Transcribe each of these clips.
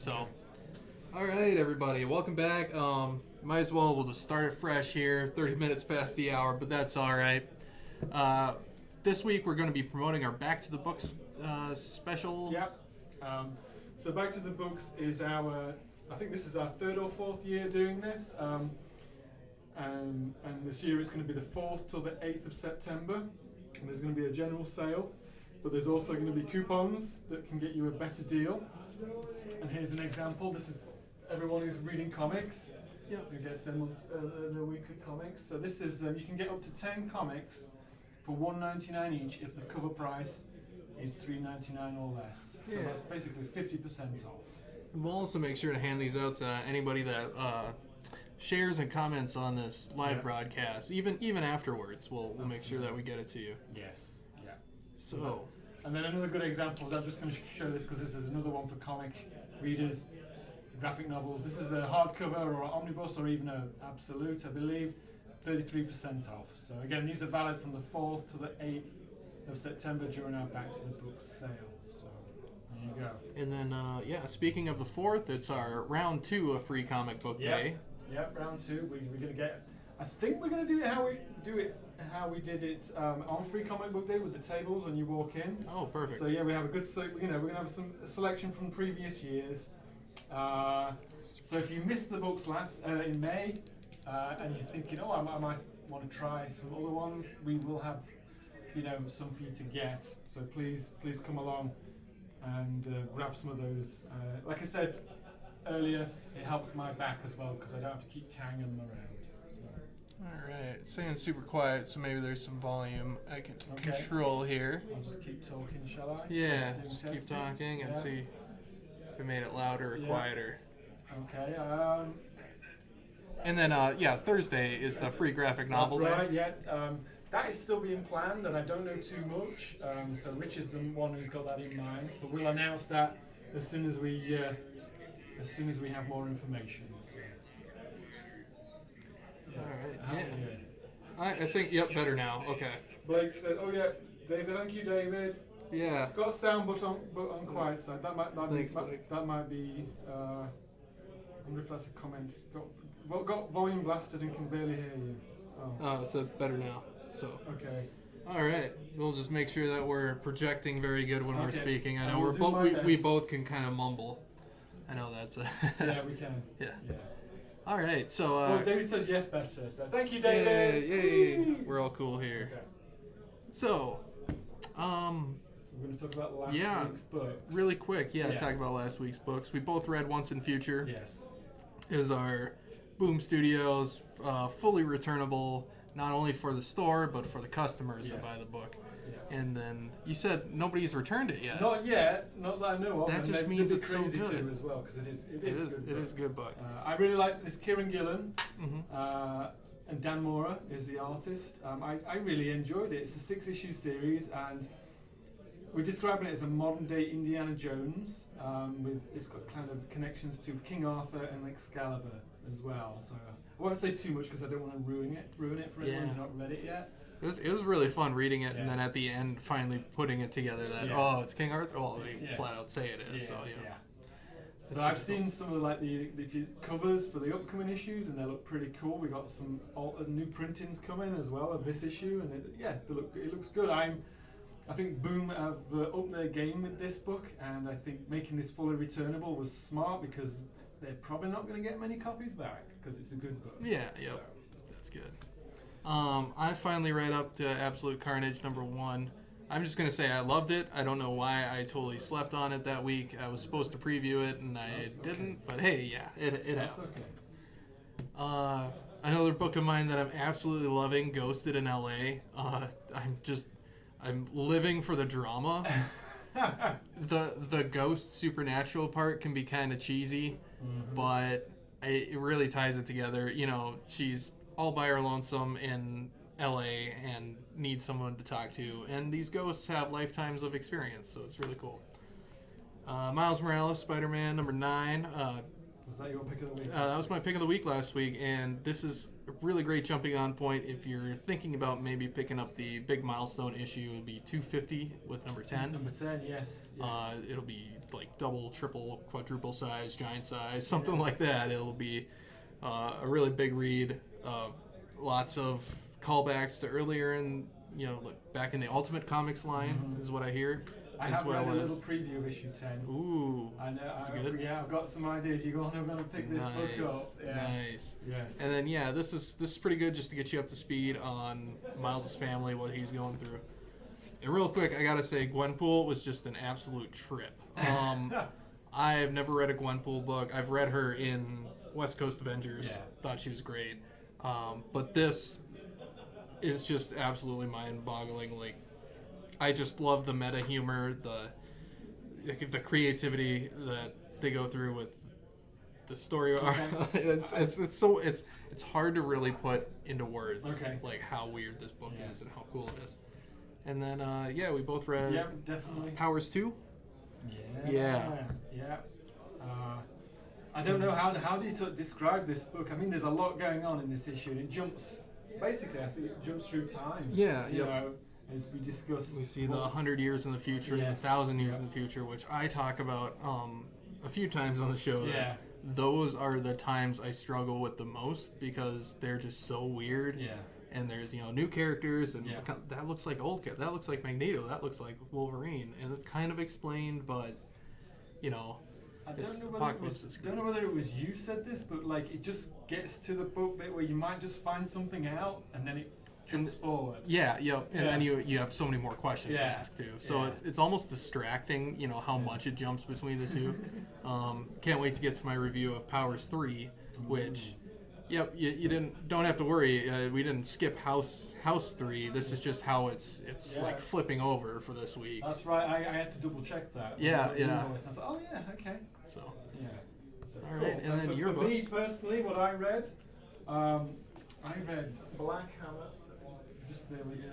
So, all right, everybody, welcome back. Might as well we'll just start it fresh here. 30 minutes past the hour, but that's all right. This week we're going to be promoting our Back to the Books special. Yep. So Back to the Books is I think this is our third or fourth year doing this. And this year it's going to be the 4th till the 8th of September. And there's going to be a general sale. But there's also going to be coupons that can get you a better deal. And here's an example. This is everyone who's reading comics. Yep. Who gets them the weekly comics. So this is you can get up to 10 comics for $1.99 each if the cover price is $3.99 or less. So Yeah. that's basically 50% off. We'll also make sure to hand these out to anybody that shares and comments on this live broadcast. Even afterwards, we'll make sure that we get it to you. Yes. Yeah. So, And then another good example, I'm just going to show this because this is another one for comic readers, graphic novels. This is a hardcover or an omnibus or even an absolute, I believe, 33% off. So again, these are valid from the 4th to the 8th of September during our Back to the Books sale. So there you go. and then speaking of the 4th, it's our round 2 of Free Comic Book Day. Yep, round 2. We're going to get. I think we're going to do it how we did it on Free Comic Book Day with the tables when you walk in. Oh, perfect. So yeah, we have a good. We're going to have some selection from previous years. So if you missed the books in May and you're thinking, oh, I might want to try some other ones, we will have some for you to get. So please come along and grab some of those. Like I said earlier, it helps my back as well because I don't have to keep carrying them around. So. All right, it's saying super quiet, so maybe there's some volume I can Okay. control here. I'll just keep talking, shall I? Yeah, Testing, just testing. keep talking and Yeah. see if we made it louder or Yeah. quieter. Okay. And then, Thursday is the free graphic novel That's day. right. Yeah. That is still being planned, and I don't know too much. So Rich is the one who's got that in mind, but we'll announce that as soon as we have more information. So. All right, How yeah. we doing? I think, better now. Okay. Blake said, "Oh yeah, David. Thank you, David. Yeah. Got a sound but on quiet side. That might Thanks, be Blake. that might be. I wonder if that's a comment. Got volume blasted and can barely hear you. Oh. So better now. So. Okay. All right. We'll just make sure that we're projecting very good when we're Okay. speaking. I I know will we're do both my we best. both can kind of mumble. I know that's Yeah, we can. Yeah. Yeah. All right. So. Well, David says yes better. So thank you, David. Yay! Whee! We're all cool here. Okay. So. So we're going to talk about last week's books. Really quick, Yeah. talk about last week's books. We both read Once and Future. Yes. Is our Boom Studios fully returnable, not only for the store but for the customers that Yes. buy the book. Yeah. And then you said nobody's returned it yet. Not yet. Not that I know of. That and just maybe means the it's so crazy good. too as well because it is it a is. good It book. is a good book. I really like this. Kieran Gillen hmm and Dan Mora is the artist. I really enjoyed it. It's a 6-issue series and we're describing it as a modern day Indiana Jones it's got kind of connections to King Arthur and Excalibur as well. So I won't say too much because I don't want to ruin it for anyone who's not read it yet. It was really fun reading it, and Yeah. then at the end, finally putting it together that Yeah. it's King Arthur. Well, they Yeah. flat out say it is. So So That's I've really seen some of the covers for the upcoming issues, and they look pretty cool. We got some new printings coming as well of this issue, and it looks good. I think Boom have upped their game with this book, and I think making this fully returnable was smart because they're probably not going to get many copies back because it's a good book. Yeah, yep. So, That's good. I finally read up to Absolute Carnage #1. I'm just gonna say I loved it. I don't know why I totally slept on it that week. I was supposed to preview it and I That's okay. didn't. But hey, it that's happened. okay. Another book of mine that I'm absolutely loving, Ghosted in L.A. I'm living for the drama. The ghost supernatural part can be kind of cheesy, but it really ties it together. You know, she's all by her lonesome in LA and needs someone to talk to, and these ghosts have lifetimes of experience, so it's really cool. Miles Morales, Spider-Man #9. Was that your pick of the week? That was my pick of the week last week, and this is a really great jumping on point if you're thinking about maybe picking up the big milestone issue. It'll be 250 with number 10. Number 10, yes. It'll be like double, triple, quadruple size, giant size, something like that. It'll be a really big read. Lots of callbacks to earlier in, like back in the Ultimate Comics line, is what I hear. I have read a little preview of issue 10. Ooh. I know. Good? Yeah, I've got some ideas. You're going to pick this book up. Yes. Nice. Yes. And then, this is pretty good just to get you up to speed on Miles' family, what he's going through. And real quick, I got to say, Gwenpool was just an absolute trip. I've never read a Gwenpool book. I've read her in West Coast Avengers. Yeah. Thought she was great. But this is just absolutely mind-boggling. Like, I just love the meta humor, the creativity that they go through with the story. Okay. it's hard to really put into words. Okay. Like how weird this book is and how cool it is. And then we both read definitely. Powers 2. Yeah. I don't know how do you describe this book. I mean, there's a lot going on in this issue. It jumps basically. I think it jumps through time. Yeah. You know, as we discussed. We see the 100 years in the future, the 1,000 years in the future, which I talk about a few times on the show. Yeah. Those are the times I struggle with the most because they're just so weird. Yeah. And there's new characters, and that looks like that looks like Magneto, that looks like Wolverine, and it's kind of explained, but I don't know whether it was you said this, but like it just gets to the book bit where you might just find something out, and then it jumps forward. And then you have so many more questions to ask too. So it's almost distracting, how much it jumps between the two. Can't wait to get to my review of Powers 3, which. Yep, you don't have to worry. We didn't skip House 3. This is just how it's like flipping over for this week. That's right. I had to double check that. Yeah. I was like, oh yeah, okay. So. Yeah. So, all right, and then your books. For me personally, what I read, I read Black Hammer. Just there with you.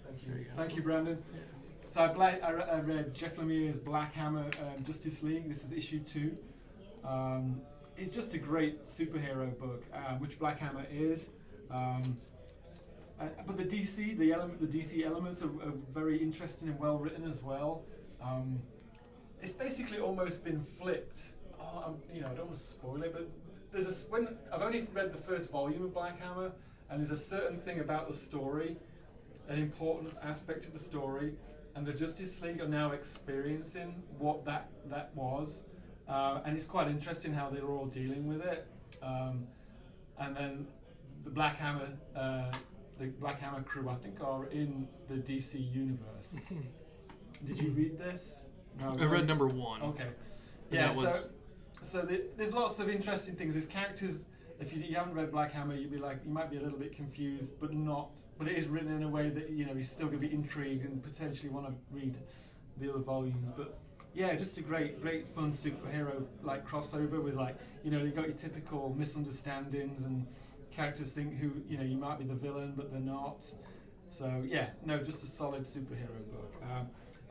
Thank you. Thank you, Brandon. Yeah. So I read Jeff Lemire's Black Hammer Justice League. This is issue 2. It's just a great superhero book, which Black Hammer is. But the DC elements are very interesting and well written as well. It's basically almost been flipped. I don't want to spoil it, but when I've only read the first volume of Black Hammer, and there's a certain thing about the story, an important aspect of the story, and the Justice League are now experiencing what that was. And it's quite interesting how they're all dealing with it. And then the Black Hammer crew, I think, are in the DC universe. Did you read this? No, I read number 1. Okay. Yeah. There's lots of interesting things. There's characters. If you haven't read Black Hammer, you might be a little bit confused, but not. But it is written in a way that he's still going to be intrigued and potentially want to read the other volumes. But yeah, just a great fun superhero like crossover with you've got your typical misunderstandings and characters think who you might be the villain but they're not. So just a solid superhero book.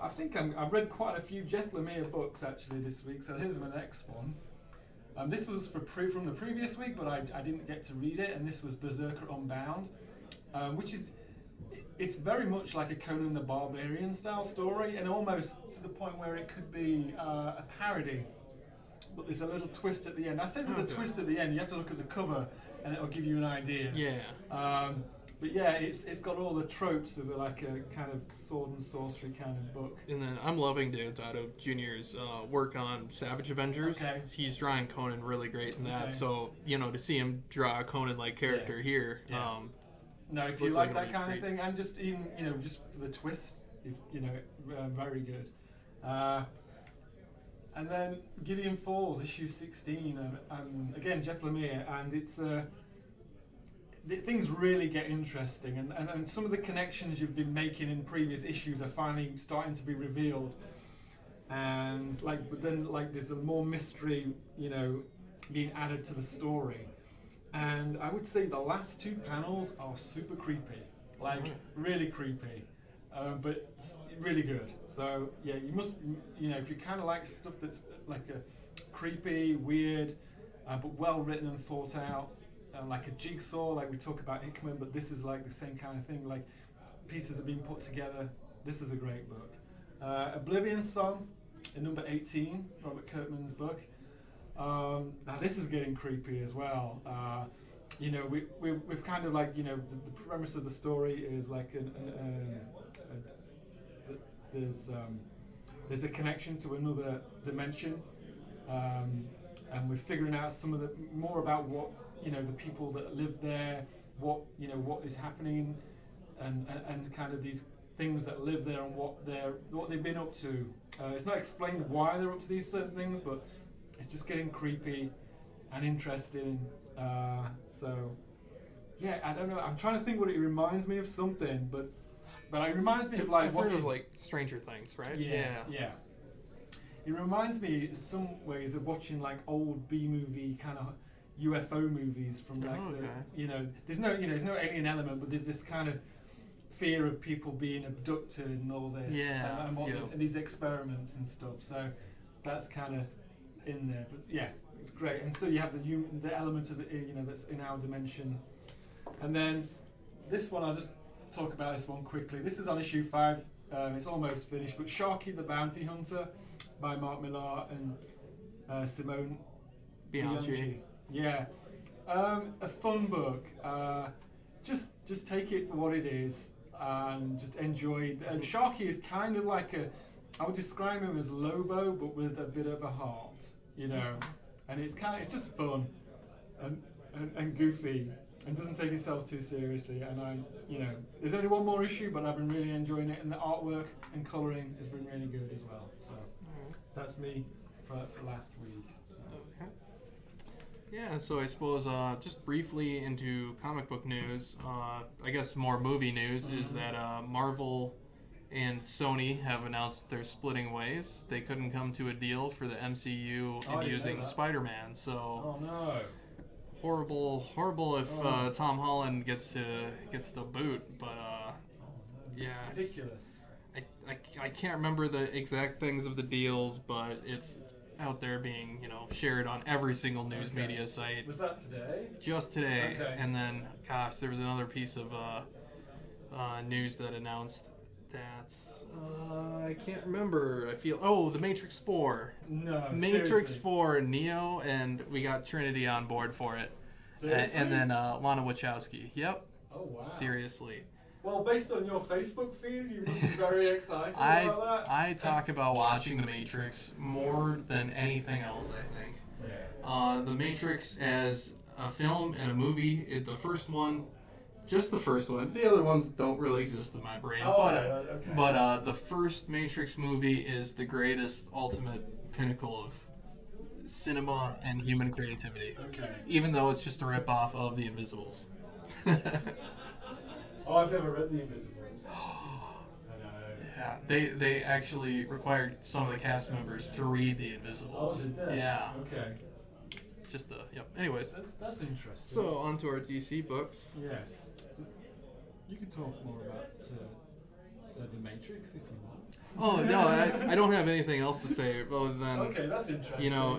I think I've read quite a few Jeff Lemire books actually this week. So here's my next one. This was from the previous week, but I didn't get to read it, and this was Berserker Unbound, which is. It's very much like a Conan the Barbarian style story, and almost to the point where it could be a parody. But there's a little twist at the end. I said there's a twist at the end. You have to look at the cover, and it'll give you an idea. Yeah. But yeah, it's got all the tropes of like a kind of sword and sorcery kind of book. And then I'm loving Deodato Jr.'s work on Savage Avengers. Okay. He's drawing Conan really great in that. Okay. So to see him draw a Conan-like character here. Yeah. No, if you like that kind of thing, and just even just for the twist, very good. And then Gideon Falls, issue 16, again Jeff Lemire, and it's things really get interesting, and some of the connections you've been making in previous issues are finally starting to be revealed, and but then there's a more mystery, being added to the story. And I would say the last 2 panels are super creepy, really creepy, but really good. So yeah, you must, if you kind of like stuff that's like a creepy, weird, but well written and thought out. Like a jigsaw, like we talk about Hickman, but this is like the same kind of thing. Like pieces have been put together. This is a great book. Oblivion Song, in number 18, Robert Kirkman's book. Now this is getting creepy as well. You know, we've kind of like, you know, the premise of the story is like there's a connection to another dimension, and we're figuring out some of the more about what, you know, the people that live there, what, you know, what is happening, and kind of these things that live there and what they've been up to. It's not explained why they're up to these certain things, but it's just getting creepy and interesting. So yeah, I don't know. I'm trying to think what it reminds me of, something, but it reminds me of like I've heard of like Stranger Things, right? Yeah. It reminds me in some ways of watching like old B-movie kind of UFO movies from like the, you know, there's no alien element, but there's this kind of fear of people being abducted and all this, and these experiments and stuff. So that's kind of in there, but yeah, it's great. And still, you have the element of the, you know, that's in our dimension. And then this one, I'll just talk about this one quickly. This is on issue 5. It's almost finished, but Sharky the Bounty Hunter by Mark Millar and Simone Bianchi. Yeah, a fun book. Just take it for what it is and just enjoy it. And Sharky is kind of like I would describe him as Lobo, but with a bit of a heart, you know. And it's just fun and goofy, and doesn't take itself too seriously. And you know, there's only one more issue, but I've been really enjoying it, and the artwork and colouring has been really good as well. So that's me for last week. So. Okay. Yeah, so I suppose just briefly into comic book news, I guess more movie news is that Marvel and Sony have announced they're splitting ways. They couldn't come to a deal for the MCU in using Spider-Man, so oh no, horrible if Tom Holland gets the boot, but yeah, ridiculous. I can't remember the exact things of the deals, but it's out there being, you know, shared on every single news media site. Was that today? Just today. Okay. And then, gosh, there was another piece of news that announced that I can't remember. The Matrix 4. No, Matrix seriously? 4, Neo, and we got Trinity on board for it. Seriously? And then Lana Wachowski. Yep. Oh wow. Seriously. Well, based on your Facebook feed, you must be very excited about that. I talk about watching The Matrix more than anything else, I think. Yeah. The Matrix as a film and a movie, the first one, just the first one. The other ones don't really exist in my brain. But the first Matrix movie is the greatest, ultimate pinnacle of cinema and human creativity. Okay. Even though it's just a rip-off of The Invisibles. Oh, I've never read The Invisibles. I know. Yeah, they actually required some of the cast members to read The Invisibles. Oh, did they? Yeah. Okay. Just anyways. That's interesting. So on to our DC books. Yes. You can talk more about the Matrix if you want. Oh no, I don't have anything else to say other than okay, that's interesting. you know,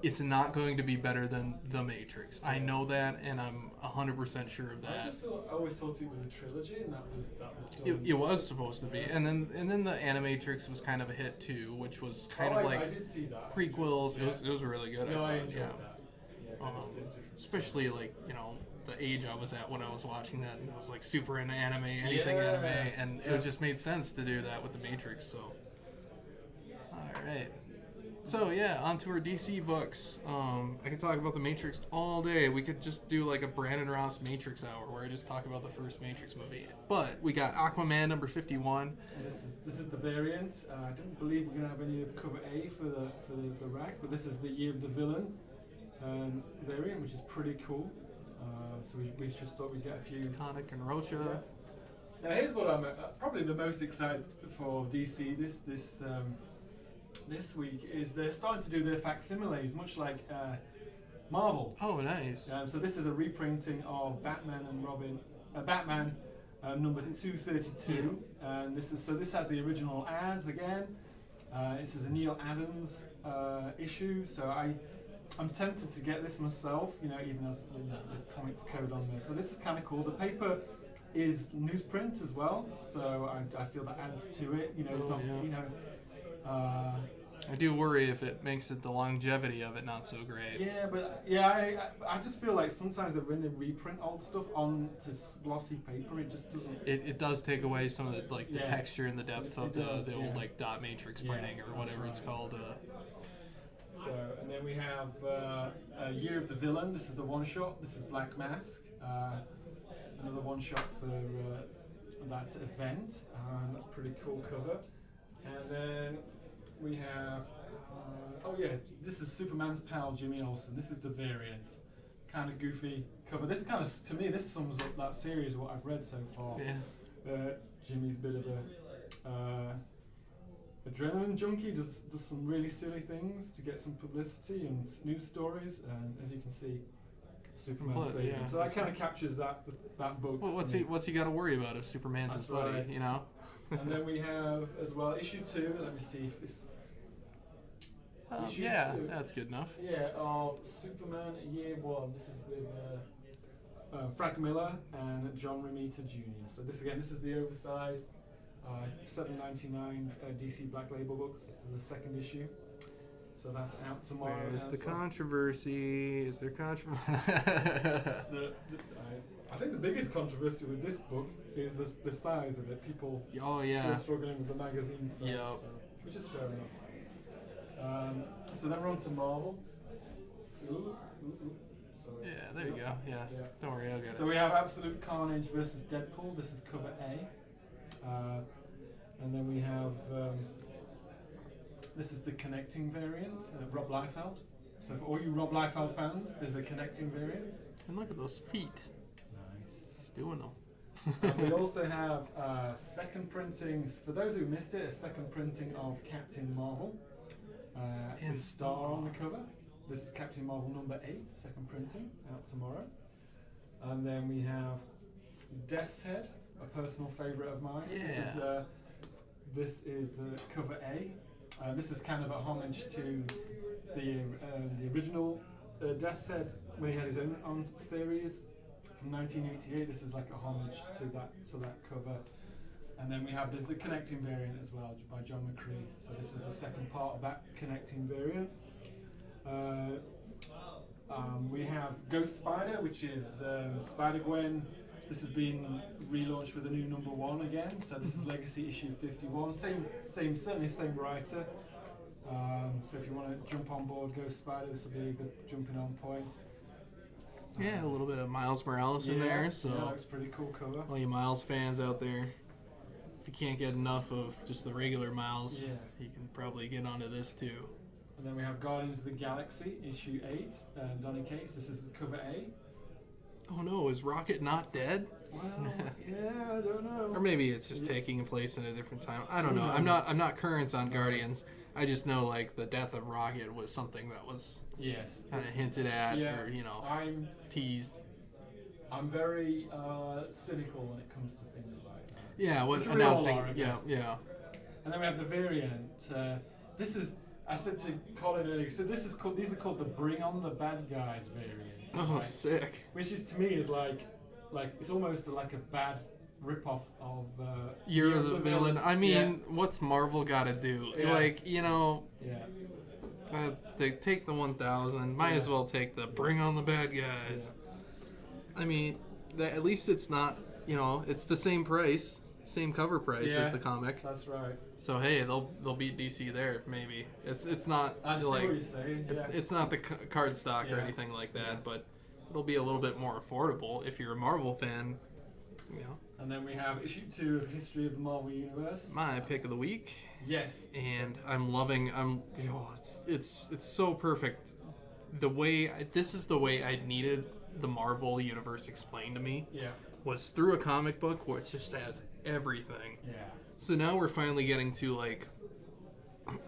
it's not going to be better than The Matrix. I know that, and I'm 100% sure of that. I always thought it was a trilogy, and that was done. It was supposed to be, and then the Animatrix was kind of a hit too, which was kind of like I did see that. prequels. Yeah. It was really good. No, I thought, enjoyed yeah. that. Yeah, there's different Especially styles. like, you know, the age I was at when I was watching that, and I was like super into anime, anything anime, and it just made sense to do that with The Matrix. So, all right. So yeah, on to our DC books. I could talk about The Matrix all day. We could just do like a Brandon Ross Matrix hour where I just talk about the first Matrix movie. But we got Aquaman number 51. And this is the variant. I don't believe we're gonna have any of cover A for the rack, but this is the Year of the Villain variant, which is pretty cool. So we just thought we'd get a few. Kotick and Rocha. Now here's what I'm probably the most excited for DC this week is they're starting to do their facsimiles, much like Marvel. Oh, nice. So this is a reprinting of Batman and Robin, Batman number 232, and this has the original ads again. This is a Neil Adams issue, so I'm tempted to get this myself, even as the comics code on there. So this is kind of cool. The paper is newsprint as well, so I feel that adds to it. It's not, I do worry if it makes it the longevity of it not so great. Yeah, but I just feel like sometimes when they reprint old stuff onto glossy paper, it just doesn't. It does take away some of the Yeah. texture and the depth of the old yeah. dot matrix Yeah, printing or whatever it's right. called. So, and then we have Year of the Villain. This is the one shot. This is Black Mask. Another one shot for that event. That's a pretty cool cover. And then we have, this is Superman's pal Jimmy Olsen. This is the variant. Kind of goofy cover. This kind of, to me, this sums up that series, what I've read so far. Yeah. Jimmy's a bit of a adrenaline junkie, does some really silly things to get some publicity and news stories, and as you can see, Superman saved him. So that kind of captures that book. Well, what's he got to worry about if Superman's his buddy, right. And then we have as well issue 2. Let me see if this. Issue 2. That's good enough. Yeah, of Superman Year 1. This is with Frank Miller and John Romita Jr. So this is the oversized $7.99 DC Black Label books. This is the second issue. So that's out tomorrow. Where's the controversy? Is there controversy? I think the biggest controversy with this book is the size of it. People still struggling with the magazine size, which is fair enough. So then we're on to Marvel. Sorry. Yeah, there you go. Yeah. Don't worry, I'll get it. So we have Absolute Carnage versus Deadpool. This is cover A. And then we have, this is the connecting variant, Rob Liefeld. So for all you Rob Liefeld fans, there's a connecting variant. And look at those feet. Nice. He's doing them. And we also have second printings, for those who missed it, a second printing of Captain Marvel. And With Star on the cover. This is Captain Marvel number 8, second printing, out tomorrow. And then we have Death's Head, a personal favourite of mine. Yeah. This is the cover A. This is kind of a homage to the original Death's Head when he had his own series from 1988. This is like a homage to that cover. And then there's the connecting variant as well by John McCree. So this is the second part of that connecting variant. We have Ghost Spider, which is Spider-Gwen. This has been relaunched with a new number 1 again. So this is Legacy issue 51. Certainly same writer. So if you want to jump on board Ghost Spider, this will be a good jumping on point. Yeah, a little bit of Miles Morales in there. So yeah, that's pretty cool cover. All you Miles fans out there, if you can't get enough of just the regular Miles, you can probably get onto this too. And then we have Guardians of the Galaxy, issue 8, Donny Cates. This is the cover A. Oh no, is Rocket not dead? Well, yeah, I don't know. Or maybe it's just taking place in a different time. I don't know. I'm not current on Guardians. I just know like the death of Rocket was something that was kind of hinted at or I'm teased. I'm very cynical when it comes to things like that. Yeah, what Which we announcing? all are, I guess. Yeah. And then we have the variant. This is. I said to Colin earlier. So these are called the Bring on the Bad Guys variant. Oh, right? sick. Which is to me is like it's almost like a bad rip-off of Year of the Villain. I mean, what's Marvel got to do? Yeah. Like, Yeah. They take the 1,000. Might as well take the Bring on the Bad Guys. Yeah. I mean, at least it's not. It's the same price, same cover price as the comic. That's right. So hey, they'll beat DC there maybe. It's not I see like what you're saying. it's not the card stock or anything like that, but it'll be a little bit more affordable if you're a Marvel fan. And then we have issue 2 of History of the Marvel Universe. My pick of the week. Yes. And I'm loving. It's so perfect. This is the way I needed the Marvel universe explained to me. Yeah. Was through a comic book where it just has everything. Yeah. So now we're finally getting to like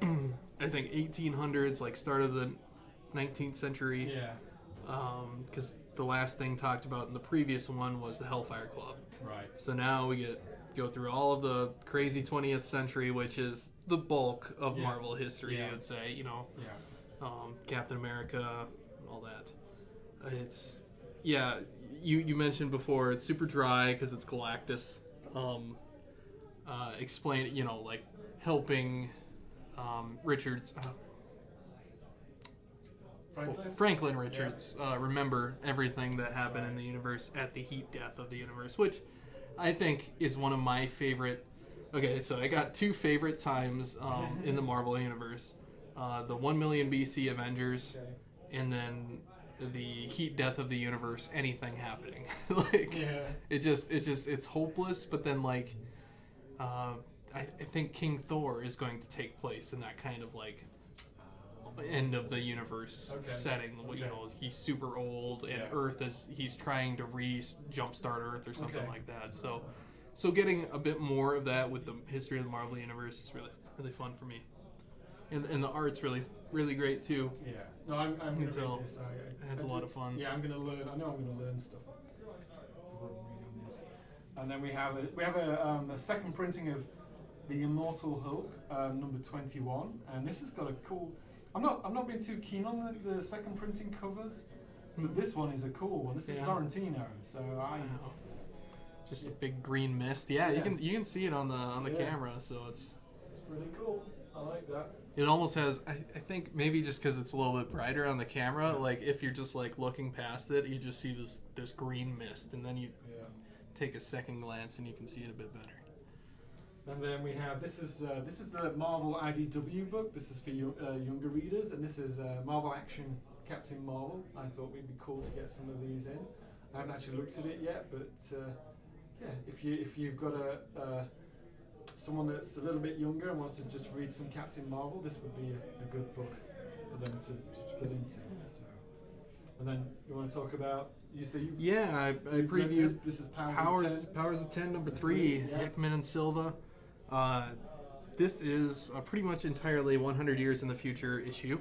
I think 1800s, like start of the 19th century. Yeah. Because the last thing talked about in the previous one was the Hellfire Club. Right. So now we get go through all of the crazy 20th century, which is the bulk of Yeah. Marvel history, Yeah. I would say. You know, Yeah. Captain America, all that. It's You mentioned before it's super dry because it's Galactus. Explain, like helping Richards. Franklin Richards remember everything that happened in the universe at the heat death of the universe, which I think is one of my favorite. Okay, so I got two favorite times in the Marvel universe: the 1 million BC Avengers, and then the heat death of the universe. Anything happening, it's hopeless. But then I think King Thor is going to take place in that kind of end of the universe setting. He's super old, and he's trying to jumpstart Earth or something like that. So getting a bit more of that with the history of the Marvel universe is really, really fun for me. And the art's really, really great too. Yeah. No, I'm going to read this. It's a lot of fun. Yeah, I'm going to learn. I know I'm going to learn stuff from reading this. And then we have a second printing of The Immortal Hulk, number 21, and this has got a cool. I'm not being too keen on the second printing covers, but this one is a cool one. This is Sorrentino, so just a big green mist. You can see it on the camera, so it's pretty cool. I like that. It almost has. I think maybe just because it's a little bit brighter on the camera, if you're just looking past it, you just see this green mist, and then you take a second glance and you can see it a bit better. And then we have this is the Marvel IDW book. This is for younger readers, and this is Marvel Action Captain Marvel. I thought it'd be cool to get some of these in. I haven't actually looked at it yet, but if you've got someone that's a little bit younger and wants to just read some Captain Marvel, this would be a good book for them to get into. So. And then you want to talk about I previewed this is Powers of 10 number 3, Hickman and Silva. This is a pretty much entirely 100 years in the future issue,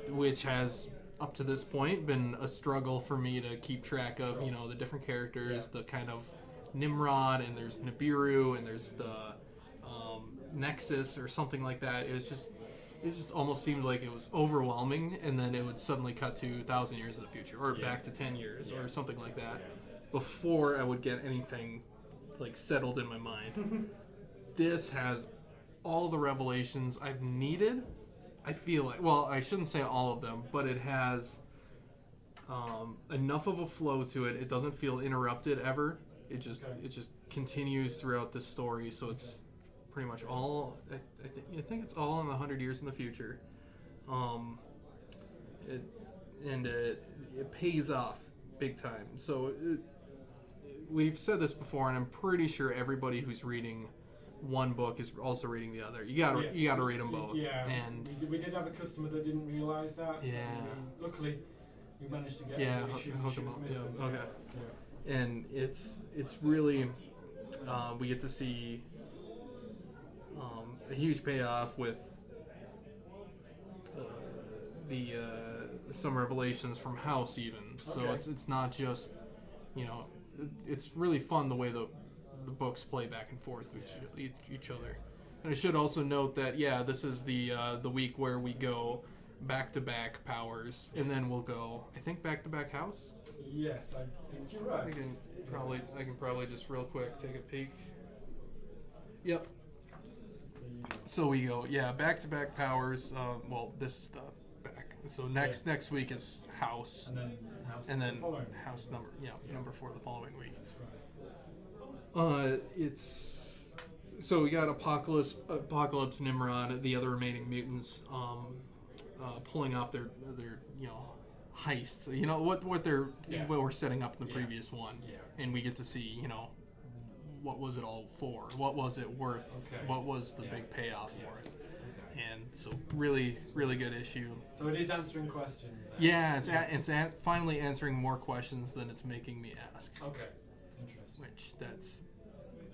which has up to this point been a struggle for me to keep track of. The different characters, the kind of Nimrod, and there's Nibiru, and there's the Nexus or something like that. It just almost seemed like it was overwhelming, and then it would suddenly cut to 1,000 years in the future, or back to 10 years, or something like that, before I would get anything settled in my mind. This has all the revelations I've needed. I feel like, well, I shouldn't say all of them, but it has enough of a flow to it. It doesn't feel interrupted ever. It just continues throughout the story, so it's pretty much all. I think it's all in the 100 years in the future. It pays off big time. So we've said this before, and I'm pretty sure everybody who's reading one book is also reading the other. You gotta read them both. Yeah, and we did have a customer that didn't realise that. Yeah. Luckily, we managed to get the issues missing. Okay. Yeah. And it's really we get to see a huge payoff with some revelations from House even. So it's not just it's really fun the way the books play back and forth with each other. And I should also note that this is the week where we go back-to-back Powers, and then we'll go, I think, back-to-back House. Yes, I think you're right. I can probably just real quick take a peek. Yep. So we go back-to-back Powers. Well, this is the back. So next week is House, and then House number 4 the following week. That's right. So we got Apocalypse, Nimrod, the other remaining mutants, pulling off their heists. What we're setting up in the previous one, and we get to see what was it all for? What was it worth? Okay. What was the big payoff for it? And so really, really good issue. So it is answering questions. It's finally answering more questions than it's making me ask. Okay, interesting. Which that's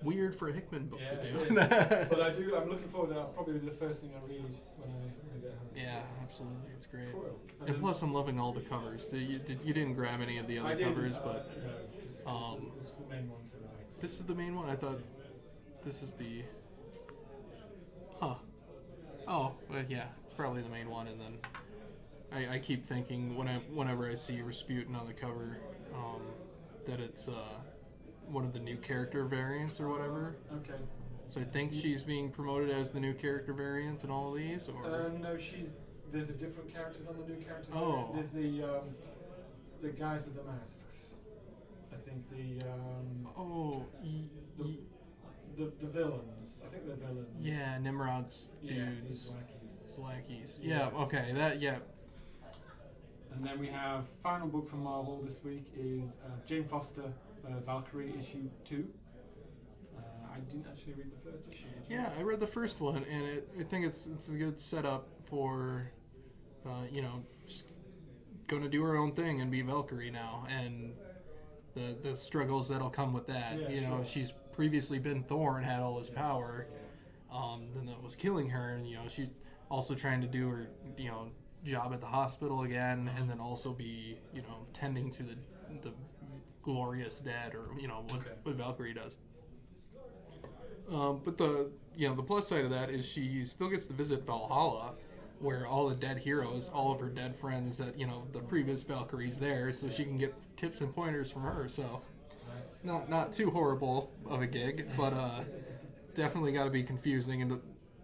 weird for a Hickman book to do. But I'm looking forward to that. Probably the first thing I read when I get home. Yeah, absolutely. It's great. Cool. And plus, I'm loving all the covers. You didn't grab any of the other covers, but no, just the main one tonight. This is the main one. I thought this is the. Huh. Oh, well, yeah, it's probably the main one, and then I keep thinking whenever I see Rasputin on the cover, that it's one of the new character variants or whatever. Okay. So I think she's being promoted as the new character variant in all of these, or No, there's a different characters on the new character. Oh. There's the guys with the masks. I think oh, the villains. I think they're villains. yeah, Nimrod's Yeah, dudes, these lackeys. his lackeys. Yeah. Yeah, okay, that yeah. And then we have final book from Marvel this week is Jane Foster, Valkyrie issue 2. I didn't actually read the first issue. Did you? Yeah, I read the first one, and I think it's a good setup for, just going to do her own thing and be Valkyrie now, and the struggles that'll come with that. Yeah, sure. She's previously been Thor and had all this power, then that was killing her, and she's also trying to do her job at the hospital again, and then also be tending to the glorious dead, or what Valkyrie does. But the plus side of that is she still gets to visit Valhalla, where all the dead heroes, all of her dead friends that the previous Valkyrie's there, so she can get tips and pointers from her. So Nice. not too horrible of a gig, but definitely got to be confusing and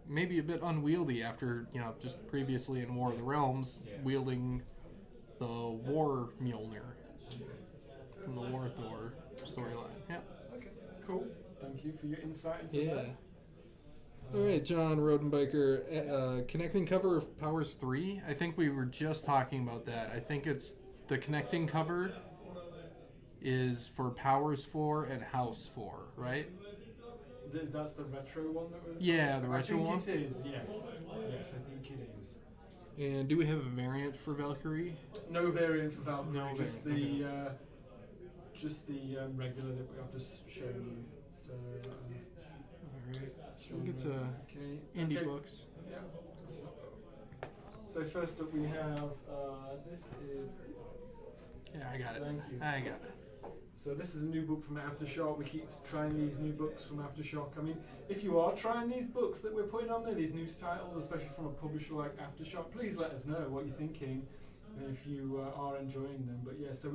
maybe a bit unwieldy after just previously in War of the Realms wielding the War Mjolnir from the War Thor storyline. Yeah. Okay, cool. Thank you for your insight into that. All right, John Rodenbiker, connecting cover of Powers 3. I think we were just talking about that. I think it's the connecting cover is for Powers 4 and House 4, right? That's the retro one that we're Yeah, the retro one. I think it is, yes. Yes, I think it is. And do we have a variant for Valkyrie? No variant for Valkyrie, No just variant, the regular that we have just shown you. So, All right. We'll get to okay. indie Okay. books. Yeah. So first up we have this is. Yeah, I got it. Thank you. I got it. So this is a new book from Aftershock. We keep trying these new books from Aftershock. I mean, if you are trying these books that we're putting on there, these new titles, especially from a publisher like Aftershock, please let us know what you're thinking and if you are enjoying them. But yeah, so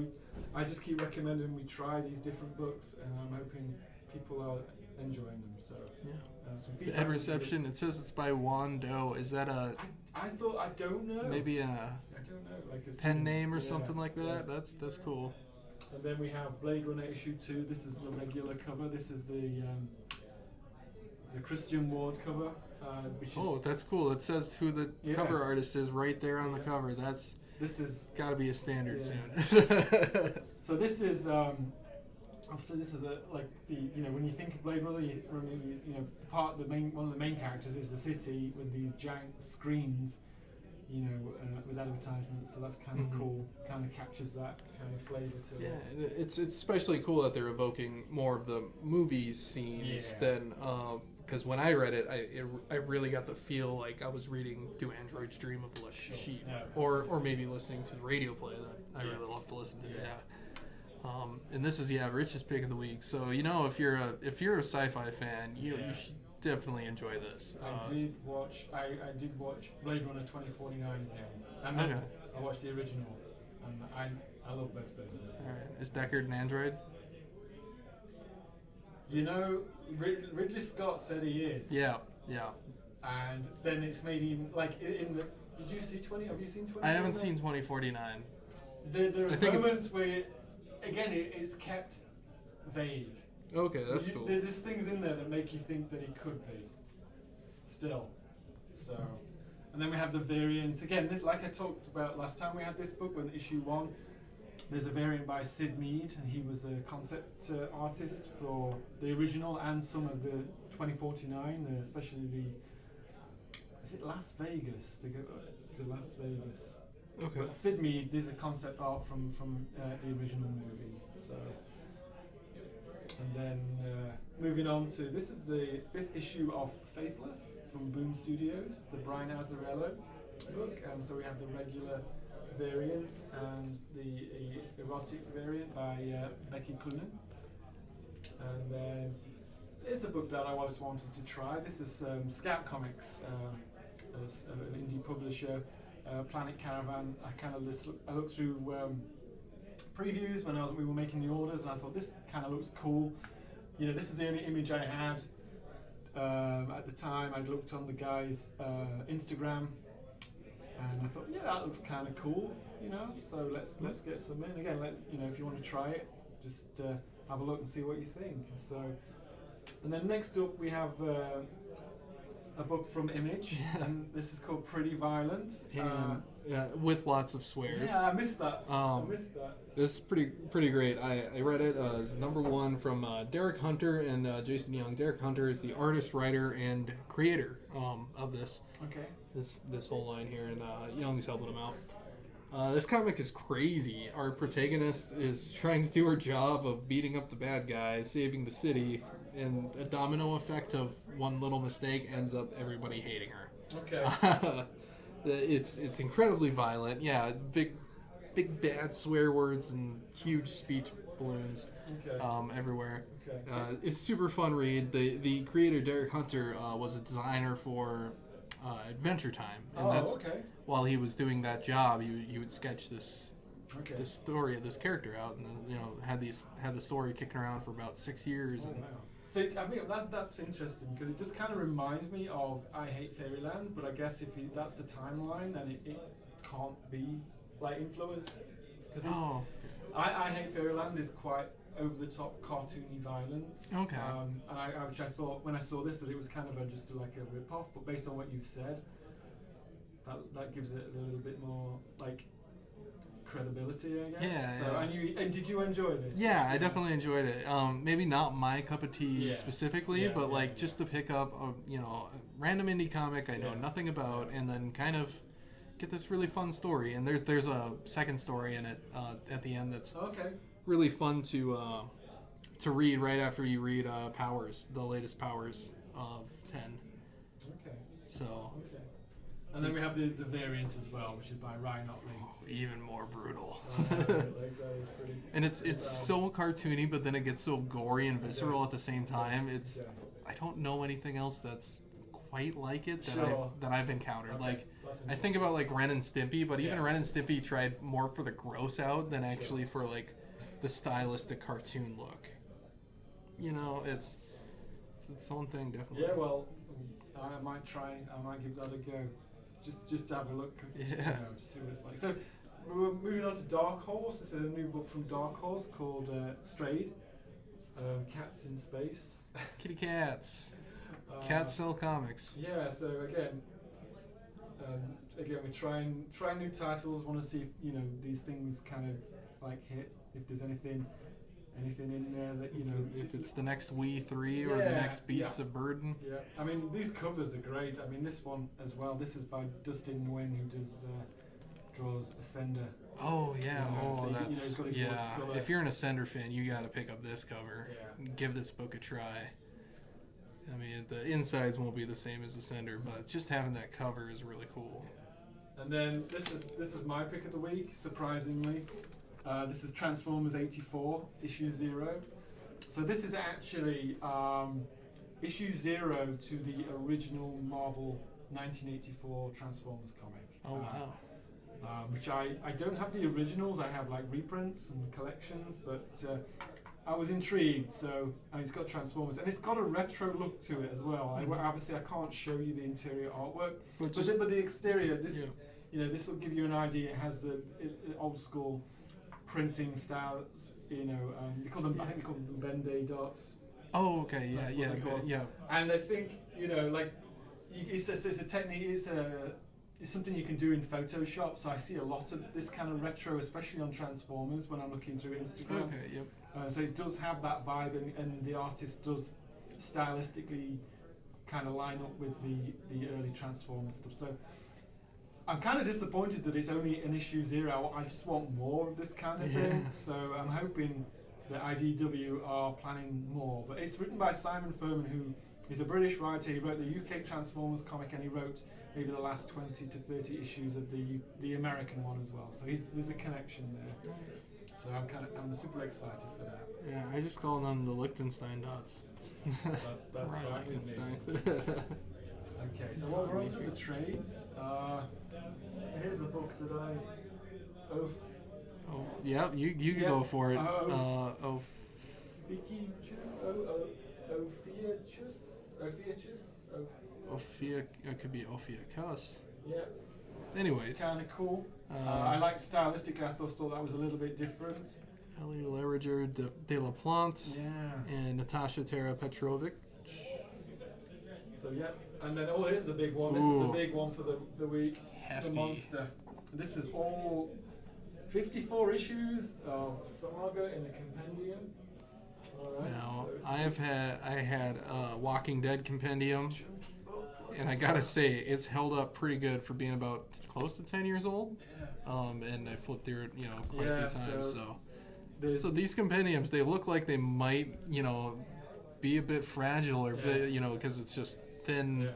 I just keep recommending we try these different books, and I'm hoping people are enjoying them. So Yeah. some The feedback Ed would be Reception, it says it's by Juan Doe. Is that a good. I thought, I don't know. maybe a I don't know, like a pen name or yeah, something like that? yeah. That's cool. And then we have Blade Runner issue 2. This is the regular cover. This is the Christian Ward cover, which is Oh, that's cool. It says who the Yeah. cover artist is right there on the Yeah. cover. That's this is got to be a standard Yeah. soon. so. This is obviously this is a like the when you think of Blade Runner, one of the main characters is the city with these giant screens, with advertisements. So that's kind of Mhm. cool. Kind of captures that kind of flavor to Yeah, it. and it's especially cool that they're evoking more of the movies scenes Yeah. than because when I read it, I really got the feel like I was reading "Do Androids Dream of Electric Sure. Sheep," Yeah, or absolutely. maybe listening to the radio play that I Yeah. really love to listen to. Yeah. Yeah. And this is Rich's pick of the week. So if you're a sci-fi fan, you Yeah. should definitely enjoy this. I did watch Blade Runner 2049 again. And Okay. I watched the original, and I love both those movies. All right. Is Deckard an android? Ridley Scott said he is. Yeah. And then it's made him like in the. Did you see 20? Have you seen 20? I haven't seen 2049. There's I think it's- moments where, again, it's kept vague. Okay, that's cool. There's things in there that make you think that he could be. Still. So. And then we have the variant. Again, like I talked about last time we had this book, when issue 1, there's a variant by Sid Mead, and he was the concept artist for the original and some of the 2049, especially the. Is it Las Vegas? They go to Las Vegas. Okay. But Sid Mead, there's a concept art from the original movie. So. And then moving on to, this is the 5th issue of Faithless from Boom Studios, the Brian Azzarello book. So we have the regular variant and the erotic variant by Becky Cloonan. And then it's a book that I always wanted to try. This is Scout Comics, as an indie publisher, Planet Caravan. I looked through previews when we were making the orders, and I thought this kind of looks cool. This is the only image I had at the time. I looked on the guy's Instagram, and I thought, yeah, that looks kind of cool. So let's get some in. Again, if you want to try it, just have a look and see what you think. So, and then next up we have a book from Image, and this is called Pretty Violent. With lots of swears. Yeah, I missed that. This is pretty great. I read it as #1 from Derek Hunter and Jason Young. Derek Hunter is the artist, writer, and creator of this. Okay. This whole line here, and Young's helping him out. This comic is crazy. Our protagonist is trying to do her job of beating up the bad guys, saving the city, and a domino effect of one little mistake ends up everybody hating her. Okay. It's incredibly violent. Yeah, big bad swear words and huge speech balloons everywhere. Okay. It's super fun read. The creator Derek Hunter was a designer for Adventure Time, and okay. While he was doing that job, he would sketch this story of this character out, and had the story kicking around for about 6 years. Wow. So I mean that's interesting, because it just kind of reminds me of I Hate Fairyland, but I guess if that's the timeline, then it can't be like influence, because I Hate Fairyland is quite over the top cartoony violence. Okay. Which I thought when I saw this that it was kind of just like a rip off, but based on what you've said, that gives it a little bit more like credibility, I guess. Yeah. So and did you enjoy this? Yeah, I definitely enjoyed it. Maybe not my cup of tea specifically, but just to pick up a random indie comic I know nothing about, and then kind of get this really fun story. And there's a second story in it at the end that's really fun to read right after you read Powers, the latest Powers of 10. Okay. So. Okay. And then we have the variant as well, which is by Ryan Otley. Even more brutal. That is pretty. And it's so cartoony, but then it gets so gory and visceral at the same time. I don't know anything else that's quite like it that I've encountered. Okay. I think about like Ren and Stimpy, but even Ren and Stimpy tried more for the gross out than actually for like the stylistic cartoon look. It's its own thing, definitely. Yeah, well, I might give that a go. Just to have a look. Just see what it's like. So we're moving on to Dark Horse. This is a new book from Dark Horse called Strayed. Cats in Space. Kitty cats. Cats sell comics. Yeah. So again, we're trying new titles. Want to see if these things kind of like hit. If there's anything in there that if it's the next Wii 3 or the next Beasts of Burden. Yeah, I mean these covers are great. I mean this one as well. This is by Dustin Nguyen, who draws Ascender. Oh yeah, so that's he's got his watercolor. If you're an Ascender fan, you got to pick up this cover. Yeah. Give this book a try. I mean the insides won't be the same as Ascender, but just having that cover is really cool. Yeah. And then this is my pick of the week, surprisingly. This is Transformers 84, issue 0. So this is actually issue 0 to the original Marvel 1984 Transformers comic. Oh wow. Which I don't have the originals, I have like reprints and collections, but I was intrigued. So it's got Transformers, and it's got a retro look to it as well. Obviously I can't show you the interior artwork, but the exterior, this will give you an idea. It has the old school printing style, they call them. I think they call them Ben-Day dots. Oh, okay, yeah. And I think it's a technique. It's something you can do in Photoshop. So I see a lot of this kind of retro, especially on Transformers when I'm looking through Instagram. Okay, yep. So it does have that vibe, and the artist does stylistically kind of line up with the early Transformers stuff. So I'm kind of disappointed that it's only an issue 0. I just want more of this kind of thing. So I'm hoping that IDW are planning more. But it's written by Simon Furman, who is a British writer. He wrote the UK Transformers comic, and he wrote maybe the last 20 to 30 issues of the American one as well. So there's a connection there. Nice. So I'm super excited for that. Yeah, I just call them the Liechtenstein dots. That's Right, fine with me. Liechtenstein. Okay, so what we're on to the trades. Here's a book that I. Oh, Oh, yeah, you can Yeah. go for it. Oh, Vicky. Ophiuchus. Ophia, it could be Ophiuchus. Yeah, Anyways, kind of cool. I liked stylistically. I thought that was a little bit different. Ellie Leriger de La Plante Yeah. and Natasha Tara Petrovic. So yeah, and then here's the big one. This Ooh. is the big one for the week. Hefty. The monster. This is all 54 issues of Saga in the compendium. All right. Now, so it's I had a Walking Dead compendium, a chunky book. and I gotta say, it's held up pretty good for being about close to 10 years old. Yeah. And I flipped through it, quite Yeah, a few times. There's- So these compendiums, they look like they might, be a bit fragile or bit, because it's just thin Yeah.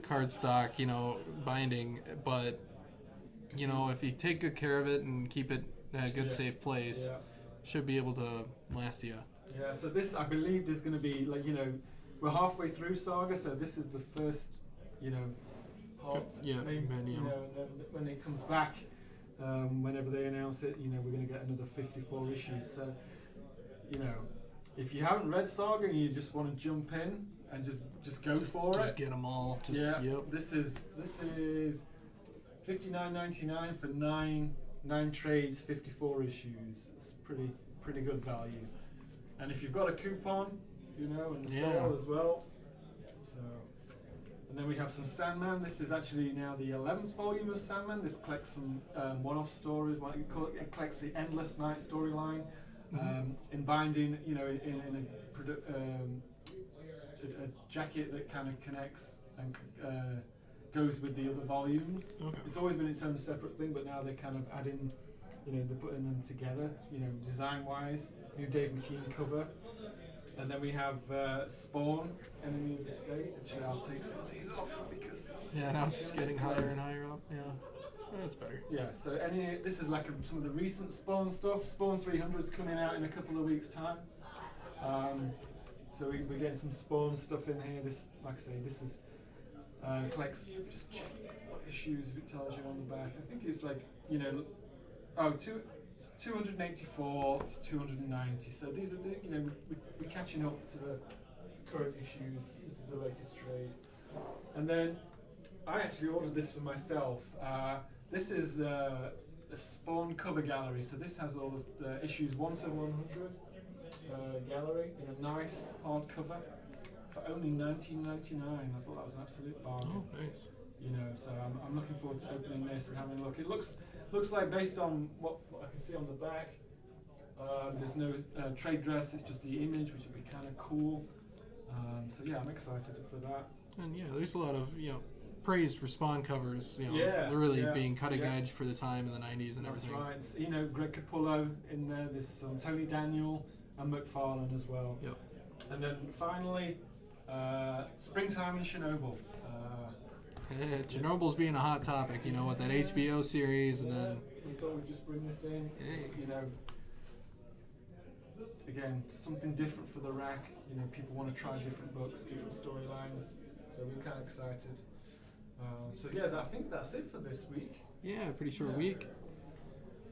cardstock, binding. But, if you take good care of it and keep it in a good, Yeah. safe place, Yeah. should be able to last you. Yeah, so this, I believe, there's going to be, we're halfway through Saga, so this is the first, part. Yeah, maybe, compendium. and then when it comes back, whenever they announce it, we're going to get another 54 issues. So, if you haven't read Saga and you just want to jump in and just go for Just it, get them all. yeah, Yep. this is $59.99 for nine trades, 54 issues. It's pretty good value. And if you've got a coupon, and a sale as well. So, and then we have some Sandman. This is actually now the 11th volume of Sandman. This collects some one-off stories. It collects the Endless Night storyline, in binding, in a jacket that kind of connects and goes with the other volumes. Okay. It's always been its own separate thing, but now they're kind of adding, they're putting them together, design-wise. New Dave McKean cover. And then we have Spawn, Enemy of the State. Actually, I'll take some of these off because... Yeah, now it's just getting higher and higher up. Yeah, that's better. Yeah, so this is like some of the recent Spawn stuff. Spawn 300 is coming out in a couple of weeks' time. So we're getting some Spawn stuff in here. This, like I say, this is collects. Just check what issues if it tells you on the back. I think it's like 284 to 290. So these are we're catching up to the current issues. This is the latest trade. And then I actually ordered this for myself. This is a Spawn cover gallery. So this has all of the issues 1 to 100 gallery in a nice hardcover for only $19.99. I thought that was an absolute bargain. Oh, nice. So I'm looking forward to opening this and having a look. It looks like, based on what I can see on the back, there's no trade dress. It's just the image, which would be kind of cool. So yeah, I'm excited for that. And yeah, there's a lot of praise for Spawn covers. Yeah, really yeah, being cutting yeah. edge for the time in the '90s and That's everything. right. Greg Capullo in there. There's some Tony Daniel and McFarlane as well. Yep. And then finally, Springtime in Chernobyl. Chernobyl's being a hot topic, with that HBO series, and then we thought we'd just bring this in. Hey. Again, something different for the rack. People want to try different books, different storylines. So we're kind of excited. So yeah, I think that's it for this week. yeah, pretty short Yeah. week.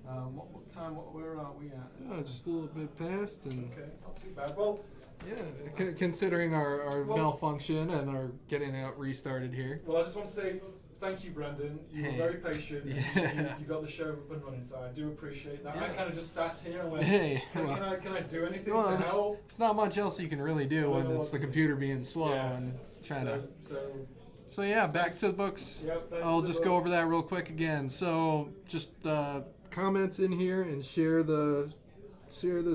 What time? Where are we at? Just a little bit past, and Okay, not too bad. Well, yeah, considering our Well- malfunction and our getting it restarted here. I just want to say thank you, Brandon. You were Hey. very patient. Yeah. You got the show up and running, so I do appreciate that. I Yeah. kind of just sat here and went, Hey, can well, I do anything well, to there's- help? it's not much else you can really do when Well, it's the computer being slow Yeah. and trying to. So So yeah, back to the books. yep, back to I'll the just go books. over that real quick again. So just comments in here and share the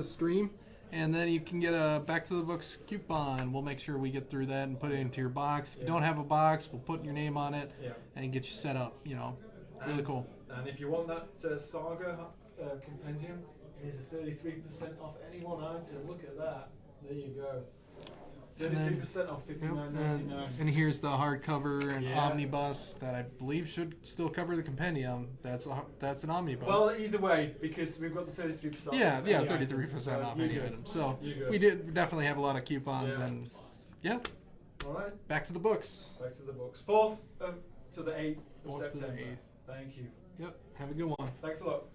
stream, and then you can get a Back to the Books coupon. We'll make sure we get through that and put it into your box. If you Yeah. don't have a box, we'll put your name on it Yeah. and get you set up. Really And- cool. And if you want that Saga compendium, here's a 33% off any one item. Look at that. There you go. 33% off Yep, $59.99. and here's the hardcover and Yeah. omnibus that I believe should still cover the compendium. That's an omnibus. Well, either way, because we've got the 33% yeah, off. yeah, any 33% item. off So any you good. item. So You good. we did definitely have a lot of coupons, Yeah. and Yeah. All right. Back to the books. Back to the books. 4th to the 8th of 4th to the September. 8th. Thank you. Yep. Have a good one. Thanks a lot.